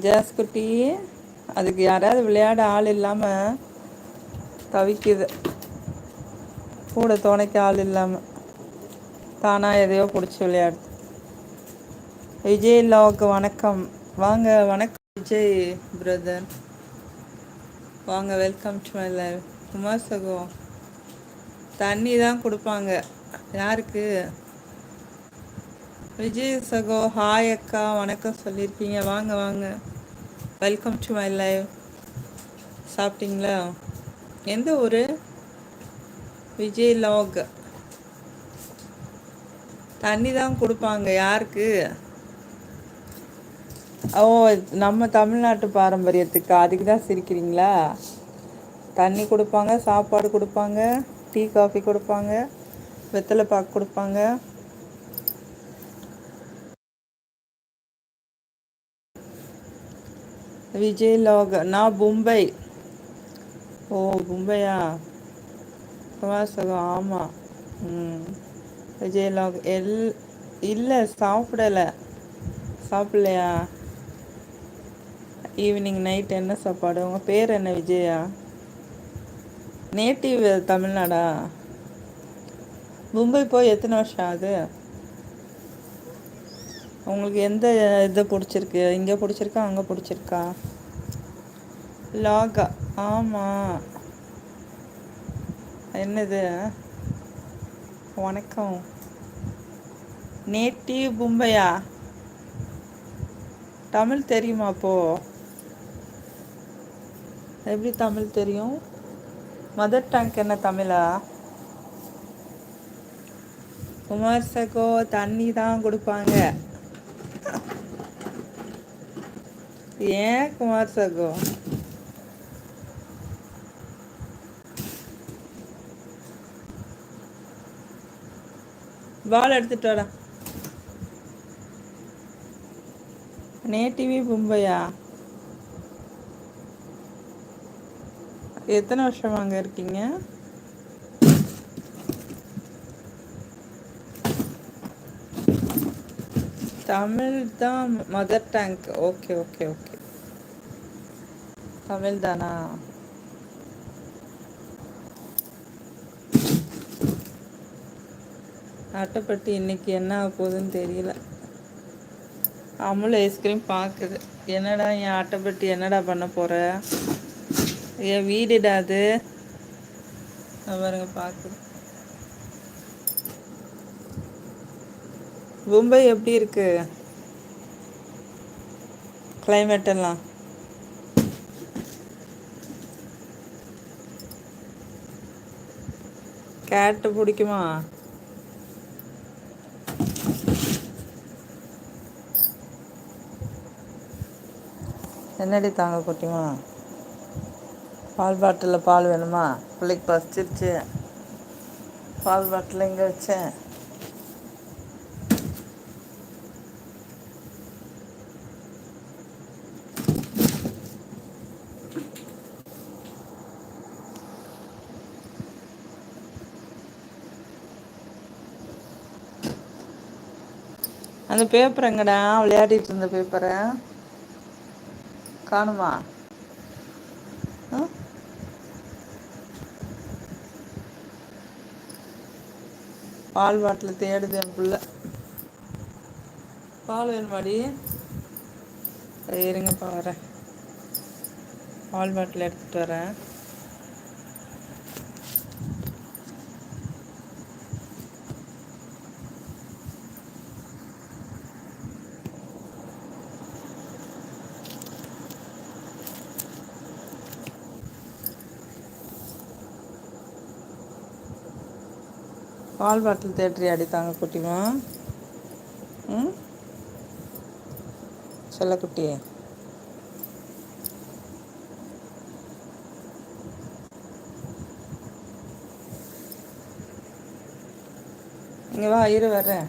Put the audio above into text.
ஜாஸ் குட்டி, அதுக்கு யாராவது விளையாட ஆள் இல்லாமல் தவிக்குது. கூட துணைக்கு ஆள் இல்லாமல் தானா எதையோ பிடிச்சி விளையாடுது. விஜய் லாக் வணக்கம். வாங்க. வணக்கம் விஜய் பிரதர். வாங்க, welcome to my live. Kumar சகோ தண்ணி தான் கொடுப்பாங்க. யாருக்கு? விஜய் சகோ ஹாய் அக்கா வணக்கம் சொல்லியிருக்கீங்க. வாங்க வாங்க, வெல்கம் டு மை லைவ். சாப்பிட்டீங்களா? எந்த ஊர்? விஜய் லாக். தண்ணி தான் கொடுப்பாங்க. யாருக்கு? ஓ, நம்ம தமிழ்நாட்டு பாரம்பரியத்துக்கு. அதுக்கு தான் சிரிக்கிறீங்களா? தண்ணி கொடுப்பாங்க, சாப்பாடு கொடுப்பாங்க, டீ காஃபி கொடுப்பாங்க, வெத்தலை பாக்கு கொடுப்பாங்க. விஜய் லாக். நான் மும்பை. ஓ, மும்பையா? பிரவாசகம். ஆமாம். ம். விஜய் லாக் இல்லை, சாப்பிடலை. சாப்பிட்லையா? ஈவினிங் நைட் என்ன சாப்பாடு? உங்கள் பேர் என்ன? விஜயா? நேட்டிவ் தமிழ்நாடா? மும்பை போய் எத்தனை வருஷம் ஆகுது? உங்களுக்கு எந்த இது பிடிச்சிருக்கு? இங்கே பிடிச்சிருக்கா, அங்கே பிடிச்சிருக்கா? லாகா? ஆமாம். என்னது? வணக்கம். நேட்டிவ் மும்பையா? தமிழ் தெரியுமா? அப்போது எப்படி தமிழ் தெரியும்? மதர் டங்க் என்ன தமிழா? குமார் சகோ தண்ணி தான் கொடுப்பாங்க. ஏன் குமார் சகோ? பால் எடுத்துட்டு வரா. நேட்டிவி மும்பையா? எத்தனை வருஷமா அங்கே இருக்கீங்க? தமிழ் தான் mother tongue. Okay okay okay. Tamil தானா? அட்டைப்பட்டி இன்னைக்கு என்ன ஆக போகுதுன்னு தெரியல. அமுல் ஐஸ்கிரீம் பார்க்குது. என்னடா என் அட்டைப்பட்டி என்னடா பண்ண போகிற? என் வீடுடா அது. பாருங்க பார்க்குது. மும்பை எப்படி இருக்கு கிளைமேட் எல்லாம்? கேட்டு பிடிக்குமா? என்னடி தாங்க குட்டிமா? பால் பாட்டிலில் பால் வேணுமா? பிள்ளைக்கு பசிச்சிருச்சு. பால் பாட்டில் எங்கே வச்சேன்? அந்த பேப்பர் எங்கடா? விளையாடிட்டு இருந்த பேப்பரை காணுமா? பால் பாட்டில் தேடுது என் பிள்ளை. பால் வேணுமாடி? இருங்கப்பா வரேன். பால் பாட்டில் எடுத்துகிட்டு வரேன். பால் பாட்டில் தேடுறியாடி தாங்க குட்டிமா? ம், செல்லக்குட்டி. இங்கே வா, இரு வரேன்.